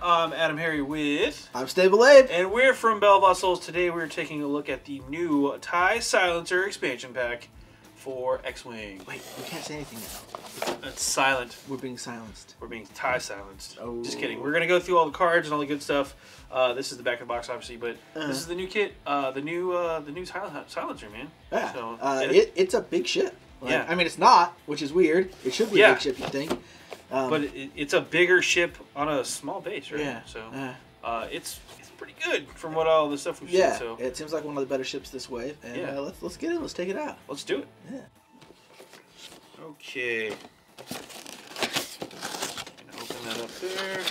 I'm AdamHarry with... I'm StableAbe. And we're from BoLS. Today we're taking a look at the new TIE Silencer expansion pack for X-Wing. Wait, we can't say anything now. It's silent. We're being silenced. We're being TIE silenced. Oh. Just kidding. We're going to go through all the cards and all the good stuff. This is the back of the box, obviously, but this is the new kit, the new silencer, man. Yeah. So, it's a big ship. Like, yeah. I mean, it's not, which is weird. It should be a big ship, you'd think. But it's a bigger ship on a small base, right? Yeah. So it's pretty good from what all the stuff we've seen. So it seems like one of the better ships this wave. And let's get it. Let's take it out. Let's do it. Yeah. Okay. Gonna open that up there.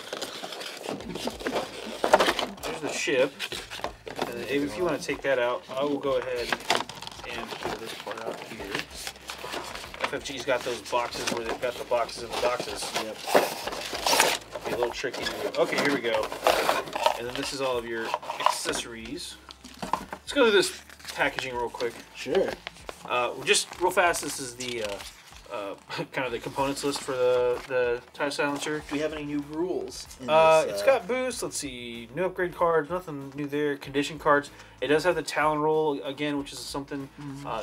There's the ship. And then, Abe, if you want to take that out, I will go ahead and pull this part out here. FFG's got those boxes where they've got the boxes in the boxes. Yep. Be a little tricky. Okay, here we go. And then this is all of your accessories. Let's go through this packaging real quick. Sure. Just real fast, this is the kind of the components list for the TIE Silencer. Do we have any new rules in this? It's got boost. Let's see. New upgrade cards. Nothing new there. Condition cards. It does have the Talon roll again, which is something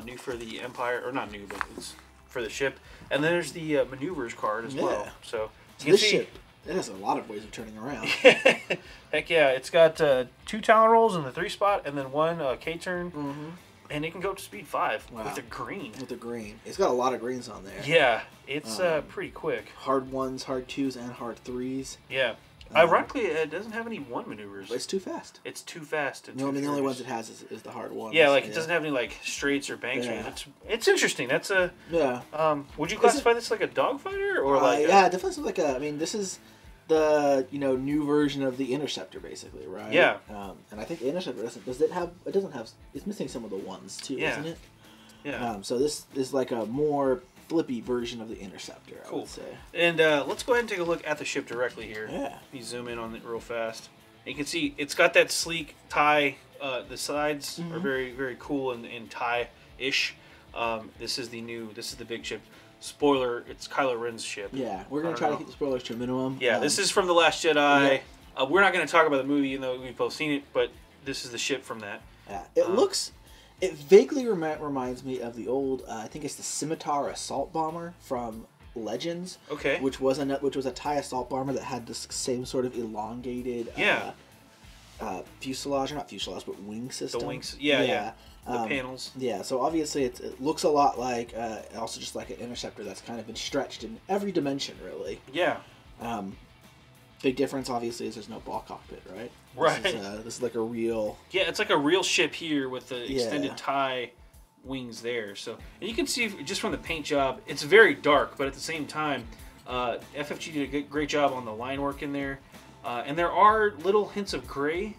new for the Empire. Or not new, but it's for the ship. And then there's the maneuvers card as well. So you this ship, it has a lot of ways of turning around. Heck yeah. It's got 2 Talon rolls in the 3 spot and then 1 K-turn. And it can go up to speed 5 with the green. With the green. It's got a lot of greens on there. Yeah. It's pretty quick. Hard 1s, hard 2s, and hard 3s. Yeah. Ironically, it doesn't have any 1 maneuvers. But it's too fast. It's too fast. The only ones it has is the hard ones. Yeah, like it doesn't have any like straights or banks. Yeah. It's interesting. That's a would you classify this like a dogfighter or like? Yeah, definitely like a. I mean, this is the new version of the Interceptor, basically, right? Yeah. And I think the Interceptor doesn't have. It's missing some of the ones too, isn't it? Yeah. So this is like a more flippy version of the Interceptor, I would say. And let's go ahead and take a look at the ship directly here. Yeah. You zoom in on it real fast. And you can see it's got that sleek tie. The sides are very, very cool and tie-ish. This is the big ship. Spoiler, it's Kylo Ren's ship. Yeah, we're going to try to keep the spoilers to a minimum. Yeah, this is from The Last Jedi. Yeah. We're not going to talk about the movie, even though we've both seen it, but this is the ship from that. Yeah, it vaguely reminds me of the old, I think it's the Scimitar assault bomber from Legends. Okay. Which was a TIE assault bomber that had this same sort of elongated fuselage, or not fuselage, but wing system. The wings, yeah. The panels. Yeah, so obviously it looks a lot like, also just like an Interceptor that's kind of been stretched in every dimension, really. Yeah. Big difference, obviously, is there's no ball cockpit, right? Right. This is like a real... Yeah, it's like a real ship here with the extended tie wings there. So, and you can see just from the paint job, it's very dark, but at the same time, FFG did a great job on the line work in there. And there are little hints of gray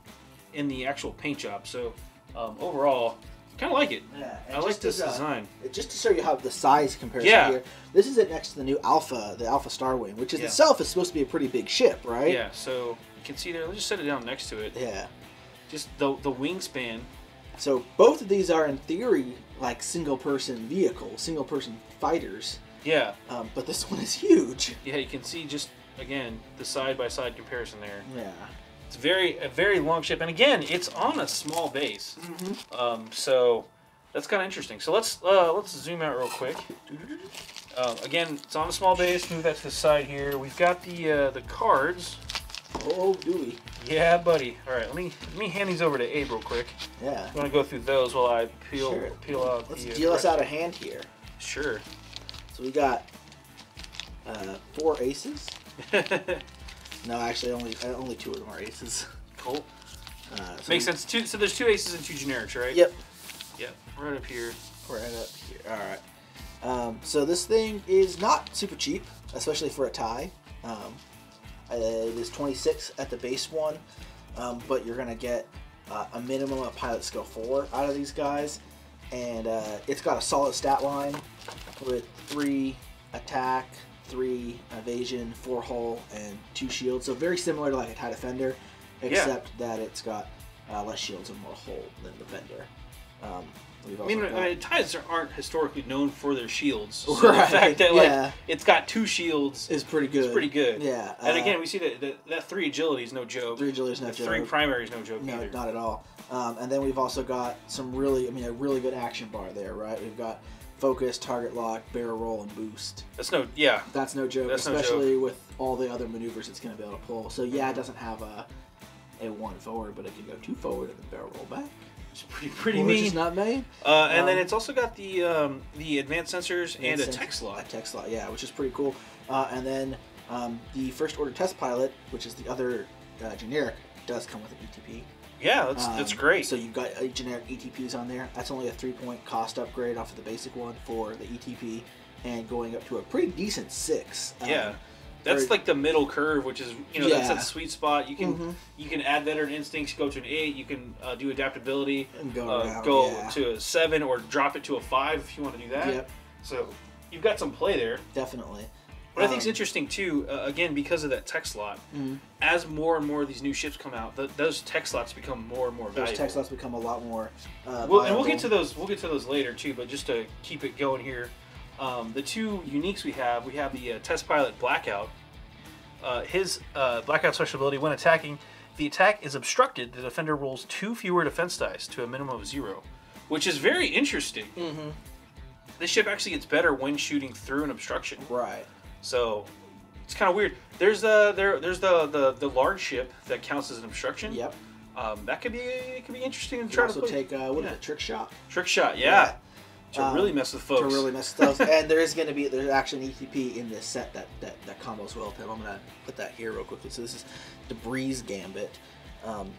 in the actual paint job. So, overall, kind of like it. Yeah, I like this design. Just to show you how the size comparison here, this is it next to the new Alpha, the Alpha Star Wing, which is itself is supposed to be a pretty big ship, right? Yeah, so you can see there. Let's just set it down next to it. Yeah. Just the wingspan. So both of these are in theory like single-person vehicles, single-person fighters. Yeah. But this one is huge. Yeah, you can see just again the side-by-side comparison there. Yeah. It's a very long ship, and again, it's on a small base. So that's kind of interesting. So let's zoom out real quick. Again, it's on a small base. Move that to the side here. We've got the cards. Oh, do we? Yeah, buddy. All right, let me hand these over to Abe real quick. Yeah. I'm gonna go through those while I peel out. Let's deal us out a hand here. Sure. So we got 4 aces. No, actually, only 2 of them are aces. Cool. Makes sense. So there's 2 aces and 2 generics, right? Yep. Yep. Right up here. Right up here. All right. So this thing is not super cheap, especially for a tie. It is 26 at the base one, but you're gonna get a minimum of pilot skill 4 out of these guys, and it's got a solid stat line with 3 attack, 3 evasion, 4 hull, and 2 shields. So very similar to like a TIE Defender, except that it's got less shields and more hull than Defender. I mean, ties aren't historically known for their shields. So right. the fact that it's got 2 shields is pretty good. It's pretty good. Yeah. And again, we see that 3 agility is no joke. 3 agility is no joke. 3 primary is no joke either. No, not at all. And then we've also got some a really good action bar there, right? We've got focus, target lock, barrel roll, and boost. That's no joke. Especially with all the other maneuvers it's going to be able to pull. So yeah, it doesn't have a 1 forward, but it can go 2 forward and then barrel roll back. It's pretty mean. Which is not made. And then it's also got the advanced sensors and a tech slot. A tech slot, yeah, which is pretty cool. And then the first order test pilot, which is the other generic, does come with an ETP. Yeah, that's great. So you've got generic ETPs on there. That's only a 3-point cost upgrade off of the basic one for the ETP, and going up to a pretty decent 6. Yeah. That's like the middle curve, which is that's that sweet spot. You can add veteran instincts, go to an 8. You can do adaptability, and go to a 7, or drop it to a 5 if you want to do that. Yep. So you've got some play there. Definitely. What I think is interesting too, again because of that tech slot, as more and more of these new ships come out, those tech slots become more and more valuable. Those tech slots become a lot more. And we'll get to those. We'll get to those later too. But just to keep it going here. The 2 uniques we have the test pilot Blackout. His Blackout special ability, when attacking, the attack is obstructed, the defender rolls 2 fewer defense dice to a minimum of 0, which is very interesting. This ship actually gets better when shooting through an obstruction. Right. So it's kind of weird. There's the large ship that counts as an obstruction. Yep. That could be interesting to try to also take what is it, trick shot? Trick shot, yeah. To really mess with folks. And there's actually an ETP in this set that combos well with him. I'm gonna put that here real quickly. So this is Debris Gambit.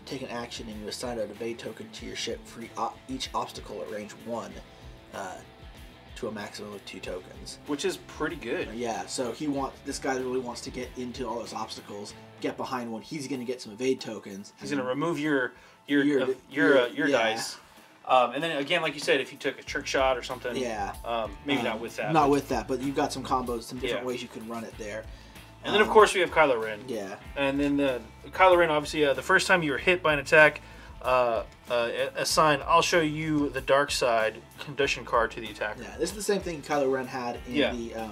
Take an action and you assign an evade token to your ship for each obstacle at range 1. To a maximum of 2 tokens, which is pretty good. Yeah, so this guy really wants to get into all those obstacles, get behind one. He's going to get some evade tokens. He's going to remove your dice. And then again, like you said, if you took a trick shot or something, maybe not with that. Not with that, but you've got some combos, some different ways you can run it there. And then of course we have Kylo Ren. Yeah. And then Kylo Ren, obviously, the first time you were hit by an attack. Assign, I'll show you the dark side condition card to the attacker. Yeah, this is the same thing Kylo Ren had in the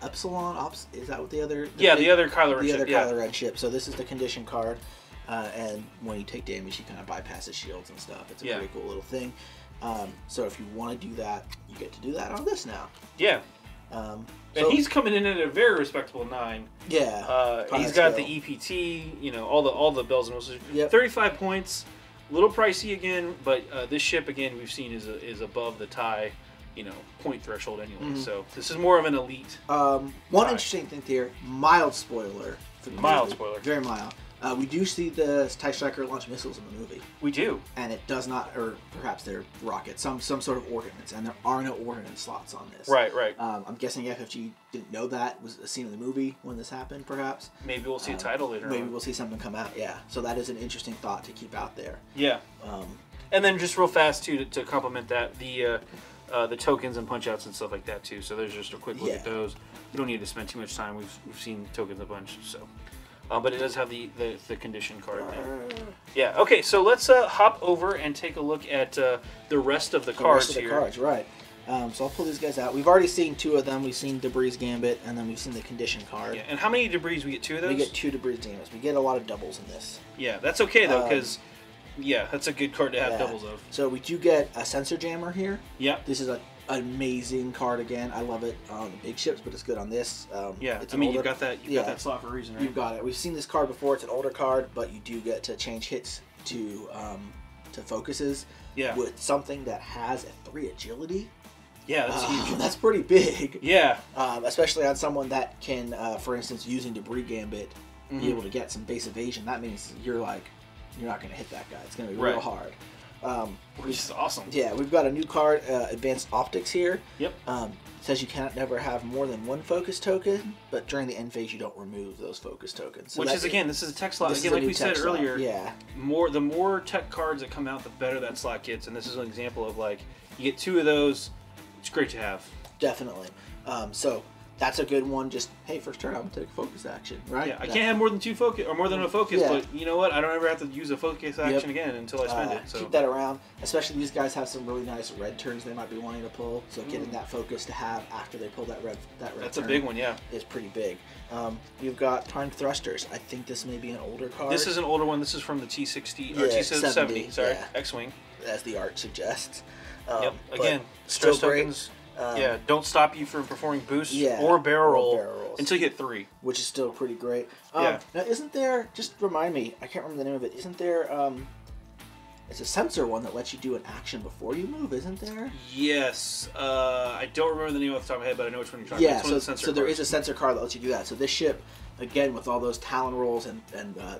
Epsilon Ops. Is that what the other? The other Kylo Ren ship. The other Kylo Ren ship. So this is the condition card, and when you take damage, you kind of bypasses shields and stuff. It's a pretty cool little thing. So if you want to do that, you get to do that on this now. Yeah. And he's coming in at a very respectable 9. Yeah. He's got the EPT, all the bells and whistles. Yep. 35 points. A little pricey again, but this ship again we've seen is above the tie, point threshold anyway. So this is more of an elite. One interesting thing here, mild spoiler for the movie. Spoiler. Very mild. We do see the TIE Striker launch missiles in the movie. We do. And it does not, or perhaps they're rockets, some sort of ordnance, and there are no ordnance slots on this. Right. I'm guessing FFG didn't know that was a scene in the movie when this happened, perhaps. Maybe we'll see a title later on. Maybe we'll see something come out, yeah. So that is an interesting thought to keep out there. Yeah. And then just real fast, too, to complement that, the tokens and punch-outs and stuff like that, too. So there's just a quick look at those. We don't need to spend too much time. We've seen tokens a bunch, so... but it does have the condition card there. Yeah, okay, so let's hop over and take a look at the rest of the cards here. Right. So I'll pull these guys out. We've already seen 2 of them. We've seen Debris Gambit, and then we've seen the condition card. Yeah, and how many Debris? We get 2 of those? We get 2 Debris Gambits. We get a lot of doubles in this. Yeah, that's okay, though, because, that's a good card to have doubles of. So we do get a sensor jammer here. Yeah. This is an amazing card again. I love it on the big ships, but it's good on this. It's you've got that slot for a reason, right? You've got it. We've seen this card before. It's an older card, but you do get to change hits to focuses with something that has a 3 agility. Yeah, that's huge. That's pretty big. Yeah. Especially on someone that can, for instance, using Debris Gambit, be able to get some base evasion. That means you're not going to hit that guy. It's going to be real hard. Which is awesome. Yeah, we've got a new card, Advanced Optics here. Yep. It says you cannot never have more than 1 focus token, but during the end phase you don't remove those focus tokens. So which is, again, this is a tech slot. Again, like we said earlier, the more tech cards that come out, the better that slot gets. And this is an example of, you get 2 of those. It's great to have. Definitely. So that's a good one. Just, hey, first turn, I'm going to take a focus action, right? Yeah, I can't have more than 2 focus, or more than a focus, Yeah. but you know what? I don't ever have to use a focus action again until I spend it. So. Keep that around, especially these guys have some really nice red turns they might be wanting to pull, so getting that focus to have after they pull that red That's turn a big one, yeah. is pretty big. You've got Primed Thrusters. I think this may be an older card. This is an older one. This is from the T60, or Yeah, T70, sorry, yeah. X-Wing. As the art suggests. Yep, again, still stress great. tokens. Don't stop you from performing boosts Yeah, or barrel roll rolls. until you get 3. Which is still pretty great. Yeah. Now, isn't there, just remind me, I can't remember the name of it, isn't there, it's a sensor one that lets you do an action before you move, isn't there? Yes. I don't remember the name off the top of my head, but I know which one you're talking Yeah, about. It's one of the so there cards. is a sensor card that lets you do that. So this ship, again, with all those Talon rolls and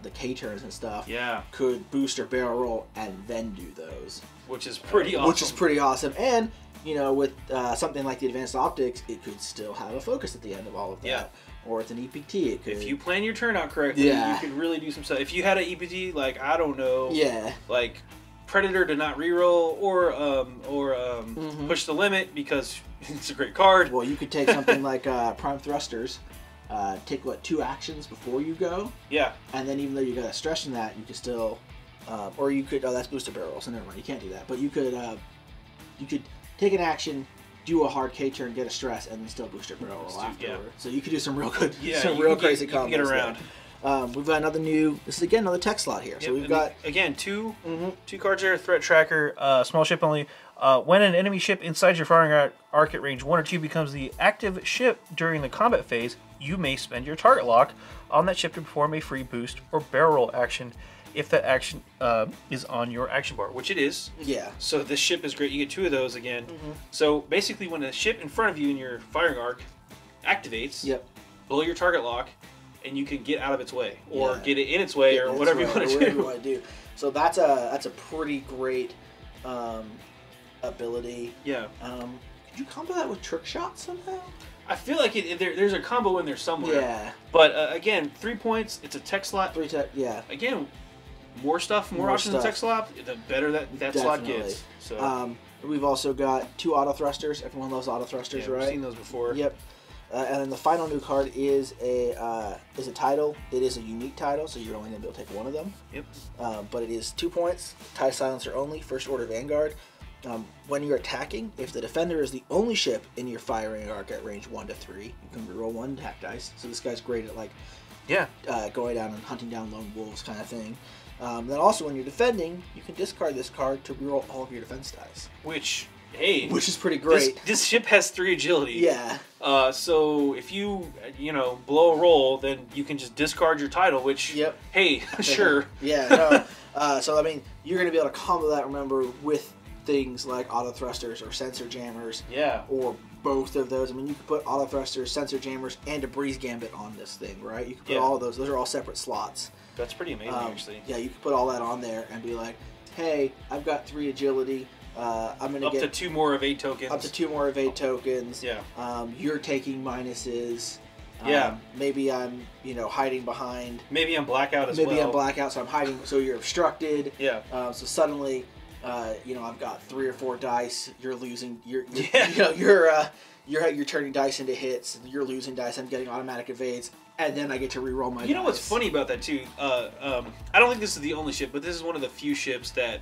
the K-turns and stuff, could boost or barrel roll and then do those. Which is pretty awesome. Which is pretty awesome. And, you know, with something like the Advanced Optics, it could still have a focus at the end of all of that. Yeah. Or it's an EPT. It could, if you plan your turn out correctly, you could really do some stuff. If you had an EPT, like, I don't know, like Predator to not reroll or push the limit because it's a great card. Well, you could take something like Prime Thrusters, take, 2 actions before you go? Yeah. And then even though you got a stress in that, you could still... or you could... Oh, that's booster barrel, so never mind. You can't do that. But you could take an action, do a hard K turn, get a stress, and then still booster barrel roll afterward. Yeah. So you could do some real good, crazy combos. You can get around. We've got another new... This is, again, another tech slot here. Yep. So we've got... Again, two cards there. Threat Tracker, small ship only. When an enemy ship inside your firing arc at range 1 or 2 becomes the active ship during the combat phase, you may spend your target lock on that ship to perform a free boost or barrel roll action if that action is on your action bar, which it is. Yeah. So this ship is great. You get 2 of those again. So basically when a ship in front of you in your firing arc activates, blow your target lock, and you can get out of its way, or get it in its way, or whatever you want to do. So that's a pretty great ability. Yeah. Could you combo that with Trick Shot somehow? I feel like there's a combo in there somewhere. Yeah. But again, 3 points. It's a tech slot. 3 tech. Yeah. Again, more stuff, more options in tech slot, the better that slot gets. So. We've also got 2 auto thrusters. Everyone loves auto thrusters, right? We've seen those before. Yep. And then the final new card is a title. It is a unique title, so you're only going to be able to take 1 of them. Yep. But it is 2 points. TIE Silencer only. First Order Vanguard. When you're attacking, if the defender is the only ship in your firing arc at range 1 to 3, you can reroll 1 attack dice. So this guy's great at going down and hunting down lone wolves kind of thing. Then also when you're defending, you can discard this card to reroll all of your defense dice. Which is pretty great. This ship has 3 agility. Yeah. So if you blow a roll, then you can just discard your title. Which hey, sure. Yeah. No. So I mean, you're going to be able to combo that. Remember, with things like auto thrusters or sensor jammers. Yeah. Or both of those. I mean, you could put auto thrusters, sensor jammers, and a breeze gambit on this thing, right? You could put all of those. Those are all separate slots. That's pretty amazing, actually. Yeah, you could put all that on there and be like, hey, I've got 3 agility. I'm gonna get up to 2 more evade tokens. Up to 2 more evade tokens. Yeah. You're taking minuses. Yeah. Maybe I'm, hiding behind. Maybe I'm blackout as well. Maybe I'm blackout, so I'm hiding. So you're obstructed. Yeah. So suddenly, I've got 3 or 4 dice. You're losing. You're turning dice into hits. You're losing dice. I'm getting automatic evades, and then I get to reroll my. You know what's funny about that too? I don't think this is the only ship, but this is one of the few ships that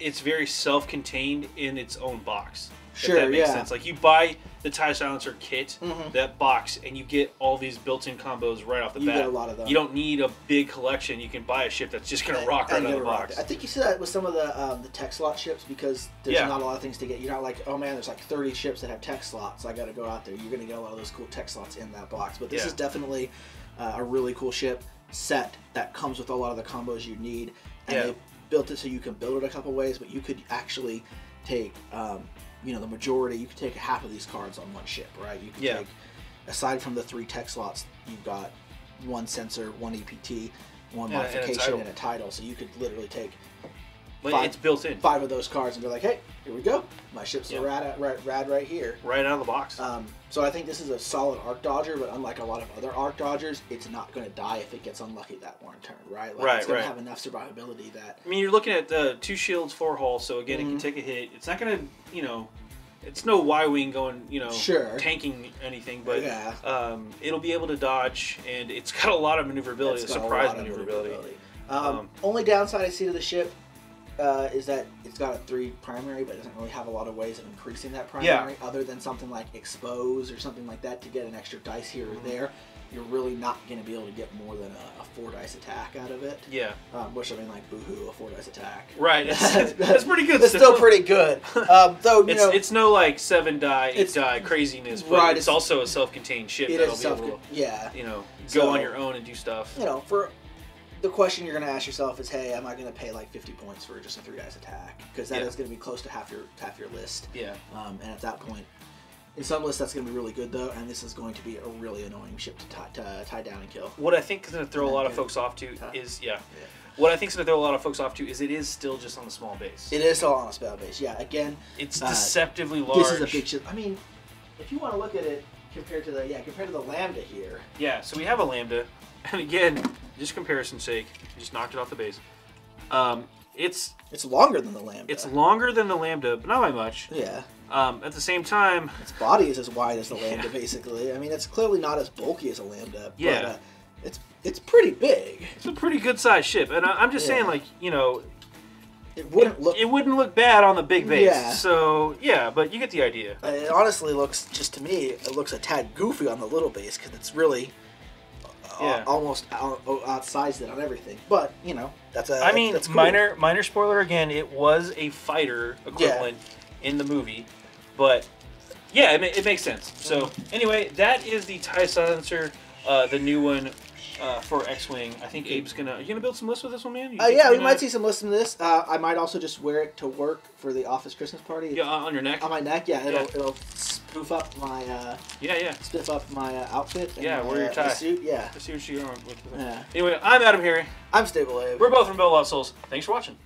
it's very self-contained in its own box. Sure, if that makes sense. Like you buy the TIE Silencer kit, that box, and you get all these built-in combos right off the bat. You get a lot of them. You don't need a big collection. You can buy a ship that's just going to rock right out of the box. I think you see that with some of the tech slot ships because there's not a lot of things to get. You're not like, oh man, there's like 30 ships that have tech slots. I got to go out there. You're going to get a lot of those cool tech slots in that box. But this is definitely a really cool ship set that comes with a lot of the combos you need. And they built it so you can build it a couple ways, but you could actually take the majority. You could take half of these cards on 1 ship, right? You could take, aside from the 3 tech slots, you've got 1 sensor, 1 EPT, 1 modification, and a title. So you could literally take. It's built in. 5 of those cards and be like, hey, here we go. My ship's rad right here. Right out of the box. So I think this is a solid arc dodger, but unlike a lot of other arc dodgers, it's not going to die if it gets unlucky that 1 turn, right? It's going to have enough survivability that. I mean, you're looking at 2 shields, 4 hull, so again, it can take a hit. It's not going to, it's no Y-wing going, you know, sure. tanking anything, but yeah. It'll be able to dodge, and it's got a lot of maneuverability, surprise maneuverability. Only downside I see to the ship is that it's got a 3 primary, but it doesn't really have a lot of ways of increasing that primary, other than something like expose or something like that to get an extra dice here or there. You're really not going to be able to get more than a 4 dice attack out of it. Yeah. Which, I mean, like, boohoo, a 4 dice attack. Right. It's pretty good. It's still pretty good. Though, you know, it's no, like, 7 die, 8 die craziness, but right, it's also a self-contained ship that'll be able to, you know, go on your own and do stuff. You know, for the question you're going to ask yourself is, hey, am I going to pay, like, 50 points for just a 3 dice attack? Because that is going to be close to half your list. Yeah. And at that point, in some lists, that's going to be really good, though, and this is going to be a really annoying ship to tie down and kill. What I think is going to throw a lot of folks off to is, what I think is going to throw a lot of folks off to is it is still just on the small base. It is still on a small base, yeah. Again, it's deceptively large. This is a big ship. I mean, if you want to look at it compared to the Lambda here. Yeah, so we have a Lambda, and again, just comparison's sake, just knocked it off the base. It's longer than the Lambda. It's longer than the Lambda, but not by much. Yeah. At the same time, its body is as wide as the Lambda, basically. I mean, it's clearly not as bulky as a Lambda. Yeah. But, it's pretty big. It's a pretty good sized ship, and I'm just saying, like, you know, it wouldn't look bad on the big base. Yeah. So yeah, but you get the idea. It honestly looks, just to me, it looks a tad goofy on the little base because it's really almost outsized it on everything. But you know, that's cool. minor spoiler again. It was a fighter equivalent in the movie, but yeah, it makes sense. So anyway, that is the TIE Silencer, the new one. For X-Wing, I think Abe's are you gonna build some lists with this one, man? Yeah, we might see some lists in this. I might also just wear it to work for the office Christmas party. Yeah, on your neck. On my neck, yeah. It'll spoof up my spiff up my outfit. And wear your tie. Suit, yeah. Let's see what you're going with. Yeah. Anyway, I'm AdamHarry. I'm StableAbe. We're both from BoLS Souls. Thanks for watching.